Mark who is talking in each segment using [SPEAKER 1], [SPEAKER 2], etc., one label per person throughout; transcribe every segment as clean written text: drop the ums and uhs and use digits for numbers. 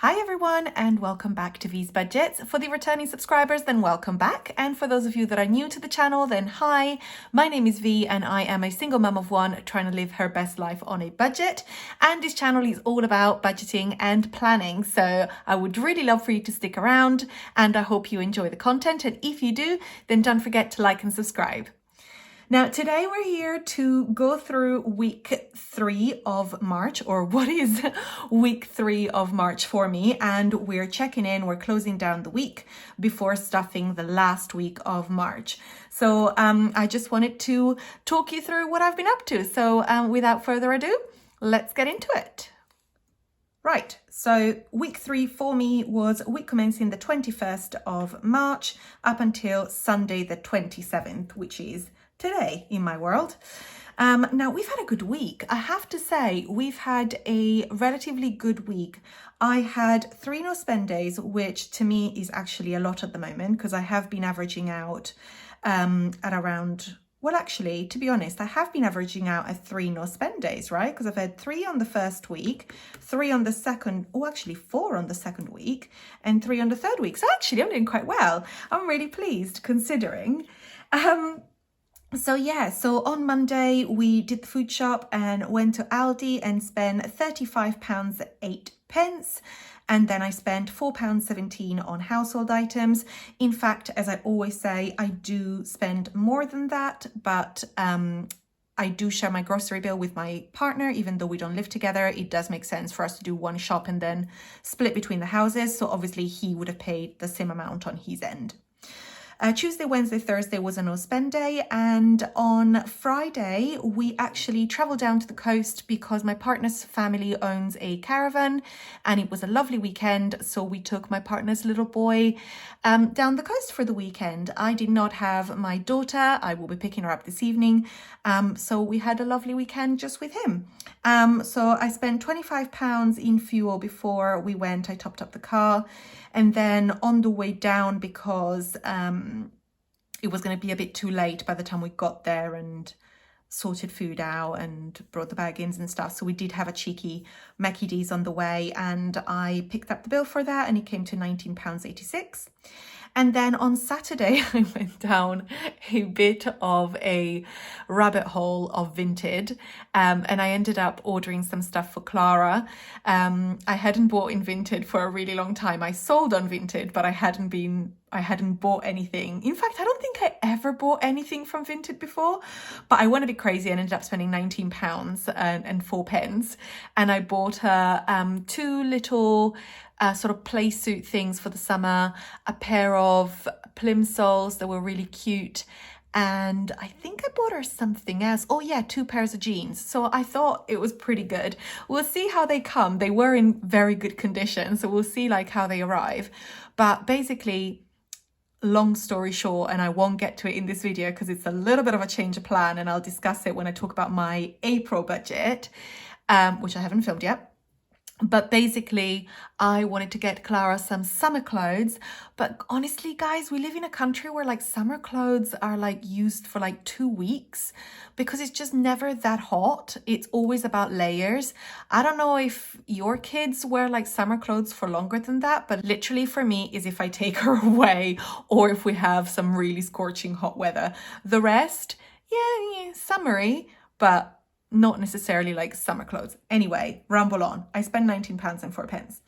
[SPEAKER 1] Hi everyone and welcome back to V's Budgets. For the returning subscribers, then welcome back. And for those of you that are new to the channel, then hi, my name is V and I am a single mum of one trying to live her best life on a budget. And this channel is all about budgeting and planning. So I would really love for you to stick around and I hope you enjoy the content. And if you do, then don't forget to like and subscribe. Now, today we're here to go through week 3 of March, or what is week 3 of March for me, and we're checking in, we're closing down the week before stuffing the last week of March. So I just wanted to talk you through what I've been up to. So without further ado, let's get into it. Right, so week 3 for me was week commencing the 21st of March up until Sunday the 27th, which is today in my world. Now we've had a good week. I have to say we've had a relatively good week. I had 3 no spend days, which to me is actually a lot at the moment because I have been averaging out at around, well, actually, to be honest, I have been averaging out at 3 no spend days, right? Because I've had 3 on the first week, 3 on the second, oh, actually 4 on the second week, and 3 on the third week. So actually, I'm doing quite well. I'm really pleased considering. So on Monday, we did the food shop and went to Aldi and spent £35.08. And then I spent £4.17 on household items. In fact, as I always say, I do spend more than that, but I do share my grocery bill with my partner, even though we don't live together. It does make sense for us to do one shop and then split between the houses. So obviously he would have paid the same amount on his end. Tuesday, Wednesday, Thursday was a no spend day, and on Friday we actually traveled down to the coast because my partner's family owns a caravan and it was a lovely weekend, so we took my partner's little boy down the coast for the weekend. I did not have my daughter. I will be picking her up this evening, so we had a lovely weekend just with him. So I spent £25 in fuel before we went. I topped up the car. And then on the way down, because it was going to be a bit too late by the time we got there and sorted food out and brought the baggins and stuff. So we did have a cheeky Mackie D's on the way and I picked up the bill for that and it came to £19.86. And then on Saturday, I went down a bit of a rabbit hole of Vinted, and I ended up ordering some stuff for Clara. I hadn't bought in Vinted for a really long time. I sold on Vinted, but I hadn't bought anything. In fact, I don't think I ever bought anything from Vinted before, but I went a bit crazy and ended up spending £19 and 4 pence. And I bought her 2 little sort of play suit things for the summer, a pair of plimsolls that were really cute, and I think I bought her something else. Oh yeah, 2 pairs of jeans. So I thought it was pretty good. We'll see how they come. They were in very good condition, so we'll see like how they arrive. But basically, long story short, and I won't get to it in this video because it's a little bit of a change of plan and I'll discuss it when I talk about my April budget, which I haven't filmed yet. But basically, I wanted to get Clara some summer clothes. But honestly, guys, we live in a country where like summer clothes are like used for like 2 weeks because it's just never that hot. It's always about layers. I don't know if your kids wear like summer clothes for longer than that, but literally for me is if I take her away or if we have some really scorching hot weather. The rest, yeah, summery, but not necessarily like summer clothes. Anyway, ramble on. I spent £19 and 4 pence.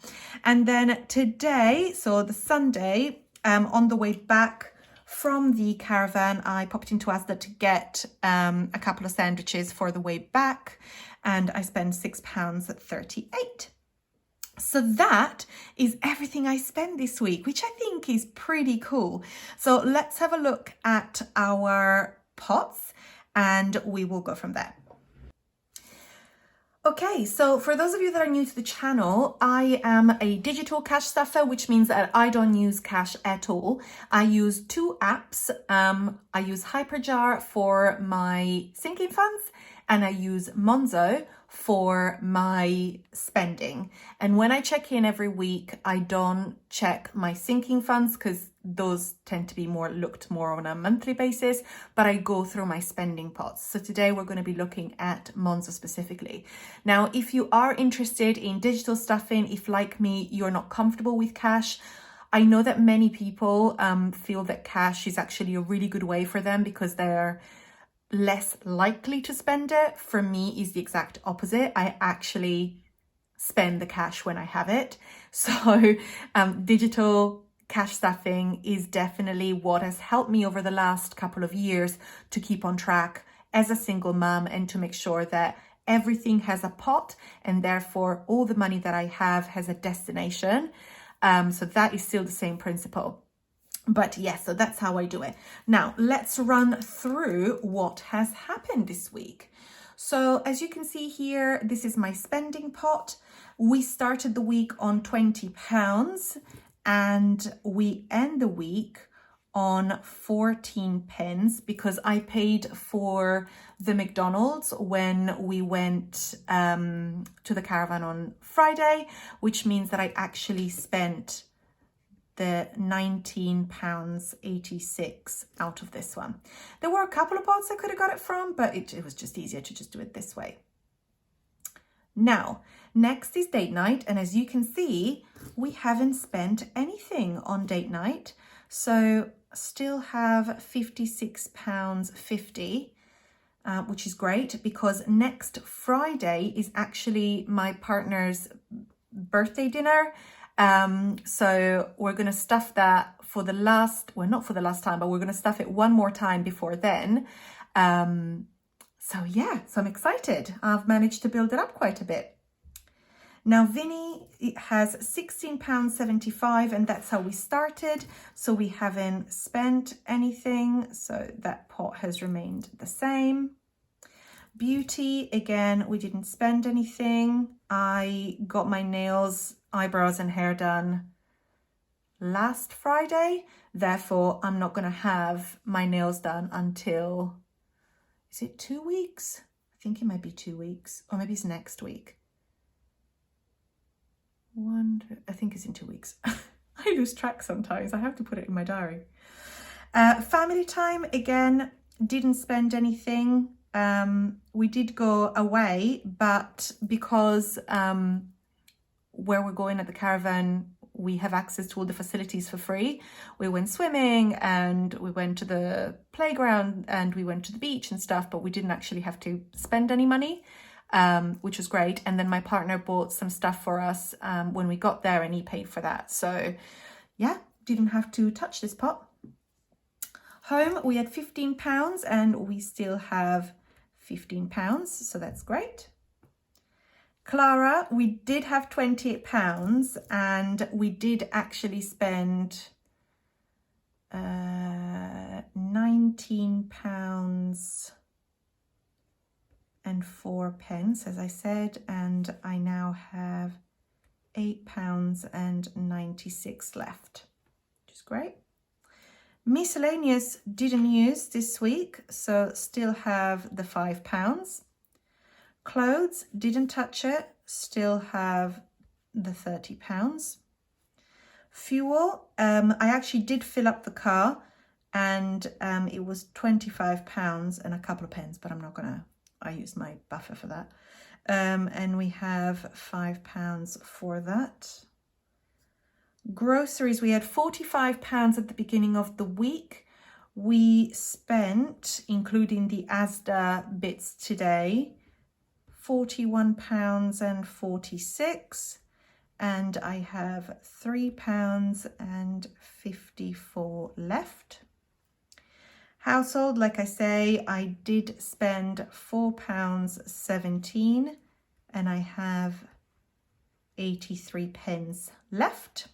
[SPEAKER 1] And then today, so the Sunday, on the way back from the caravan, I popped into Asda to get a couple of sandwiches for the way back, and I spent £6.38. So that is everything I spent this week, which I think is pretty cool. So let's have a look at our pots and we will go from there. Okay, so for those of you that are new to the channel, I am a digital cash stuffer, which means that I don't use cash at all. I use 2 apps. I use Hyperjar for my sinking funds and I use Monzo for my spending. And when I check in every week, I don't check my sinking funds because those tend to be looked more on a monthly basis, but I go through my spending pots. So today we're going to be looking at Monzo specifically. Now, if you are interested in digital stuffing, if like me, you're not comfortable with cash, I know that many people feel that cash is actually a really good way for them because they're less likely to spend it. For me, is the exact opposite. I actually spend the cash when I have it. So digital cash stuffing is definitely what has helped me over the last couple of years to keep on track as a single mom and to make sure that everything has a pot and therefore all the money that I have has a destination. So that is still the same principle. But yes, so that's how I do it. Now, let's run through what has happened this week. So as you can see here, this is my spending pot. We started the week on £20 and we end the week on 14 pence because I paid for the McDonald's when we went to the caravan on Friday, which means that I actually spent the £19.86 out of this one. There were a couple of pots I could have got it from, but it was just easier to just do it this way. Now, next is date night. And as you can see, we haven't spent anything on date night. So still have £56.50, which is great because next Friday is actually my partner's birthday dinner. So we're going to stuff that for the last, well, not for the last time, but we're going to stuff it one more time before then. So yeah, so I'm excited. I've managed to build it up quite a bit. Now, Vinny has £16.75 and that's how we started. So we haven't spent anything. So that pot has remained the same. Beauty, again, we didn't spend anything. I got my nails, eyebrows and hair done last Friday. Therefore, I'm not going to have my nails done until, is it 2 weeks? I think it might be 2 weeks, or maybe it's next week. I think it's in 2 weeks. I lose track sometimes. I have to put it in my diary. Family time, again, didn't spend anything. We did go away, but because where we're going at the caravan, we have access to all the facilities for free. We went swimming and we went to the playground and we went to the beach and stuff, but we didn't actually have to spend any money, which was great. And then my partner bought some stuff for us when we got there and he paid for that. So yeah, didn't have to touch this pot. Home, we had £15 and we still have £15, so that's great. Clara, we did have £28 and we did actually spend £19.04, as I said, and I now have £8.96 left, which is great. Miscellaneous didn't use this week, so still have the £5. Clothes, didn't touch it, still have the £30. Fuel, I actually did fill up the car and it was £25 and a couple of pence, but I'm not gonna, I used my buffer for that. And we have £5 for that. Groceries, we had £45 at the beginning of the week. We spent, including the Asda bits today, £41.46, and I have £3.54 left. Household, like I say, I did spend £4.17 and I have 83 pence left.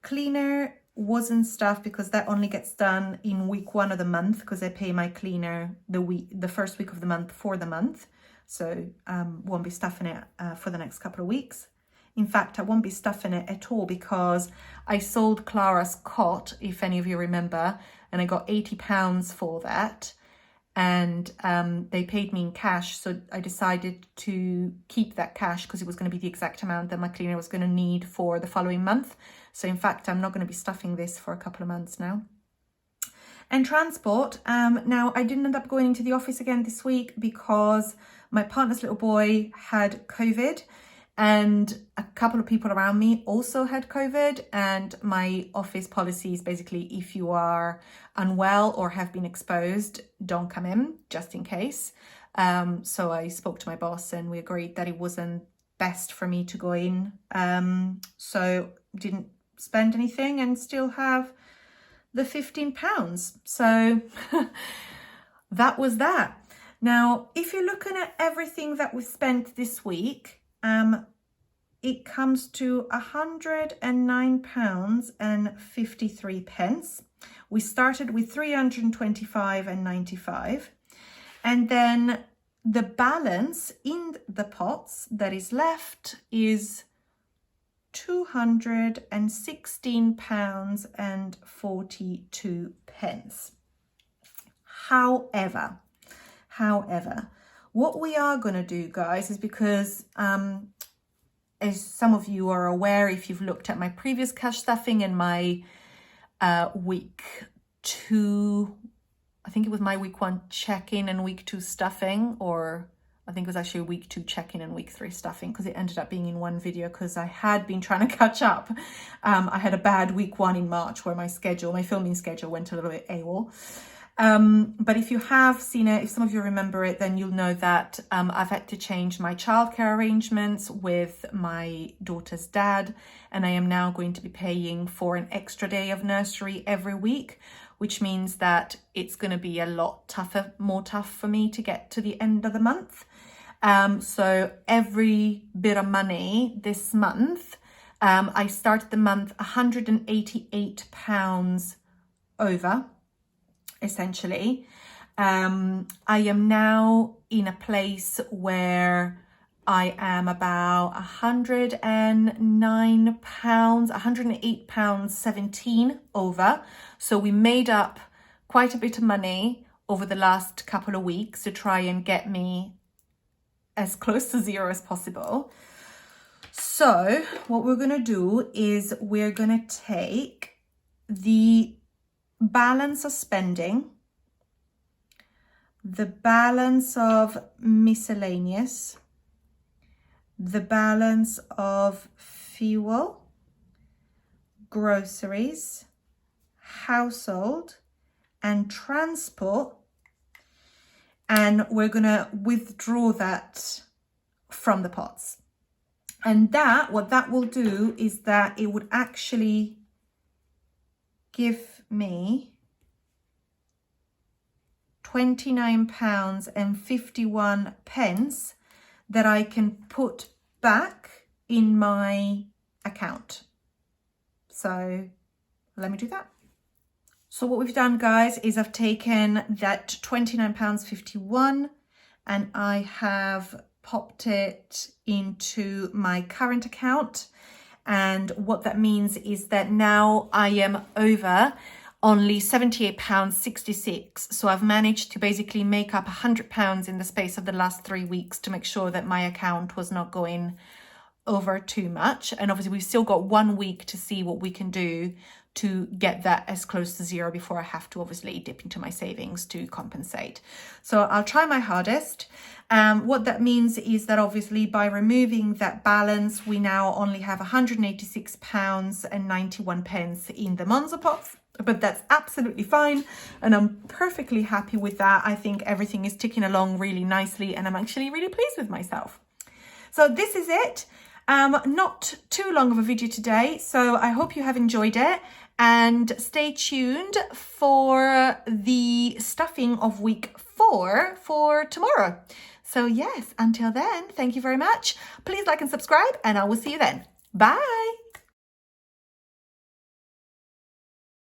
[SPEAKER 1] Cleaner wasn't stuff because that only gets done in week 1 of the month because I pay my cleaner the first week of the month for the month. So won't be stuffing it for the next couple of weeks. In fact, I won't be stuffing it at all because I sold Clara's cot, if any of you remember, and I got £80 for that. and they paid me in cash. So I decided to keep that cash because it was going to be the exact amount that my cleaner was going to need for the following month. So in fact, I'm not going to be stuffing this for a couple of months now. And transport, now I didn't end up going into the office again this week because my partner's little boy had COVID, and a couple of people around me also had COVID, and my office policy is basically if you are unwell or have been exposed, don't come in, just in case. So I spoke to my boss and we agreed that it wasn't best for me to go in. So didn't spend anything and still have the £15. So that was that. Now, if you're looking at everything that we spent this week, it comes to £109.53. We started with 325.95, and then the balance in the pots that is left is £216.42. However, what we are going to do, guys, is because as some of you are aware, if you've looked at my previous cash stuffing and my week 2, I think it was my week 1 check-in and week 2 stuffing, or I think it was actually week 2 check-in and week 3 stuffing, because it ended up being in one video because I had been trying to catch up. I had a bad week 1 in March where my filming schedule went a little bit AWOL. But if you have seen it, if some of you remember it, then you'll know that I've had to change my childcare arrangements with my daughter's dad, and I am now going to be paying for an extra day of nursery every week, which means that it's going to be a lot more tough for me to get to the end of the month. So every bit of money this month, I started the month £188 over, essentially. I am now in a place where I am about £108.17 over. So we made up quite a bit of money over the last couple of weeks to try and get me as close to zero as possible. So what we're going to do is we're going to take the balance of spending, the balance of miscellaneous, the balance of fuel, groceries, household, and transport, and we're going to withdraw that from the pots. And what that will do is that it would actually give me £29.51 that I can put back in my account. So let me do that. So what we've done, guys, is I've taken that £29.51 and I have popped it into my current account. And what that means is that now I am over only £78.66. So I've managed to basically make up £100 in the space of the last 3 weeks to make sure that my account was not going over too much. And obviously we've still got 1 week to see what we can do to get that as close to zero before I have to obviously dip into my savings to compensate. So I'll try my hardest. What that means is that obviously by removing that balance, we now only have £186.91 in the Monzo pot, but that's absolutely fine. And I'm perfectly happy with that. I think everything is ticking along really nicely and I'm actually really pleased with myself. So this is it. Not too long of a video today, so I hope you have enjoyed it, and stay tuned for the stuffing of week 4 for tomorrow. So yes, until then, thank you very much. Please like and subscribe, and I will see you then. Bye.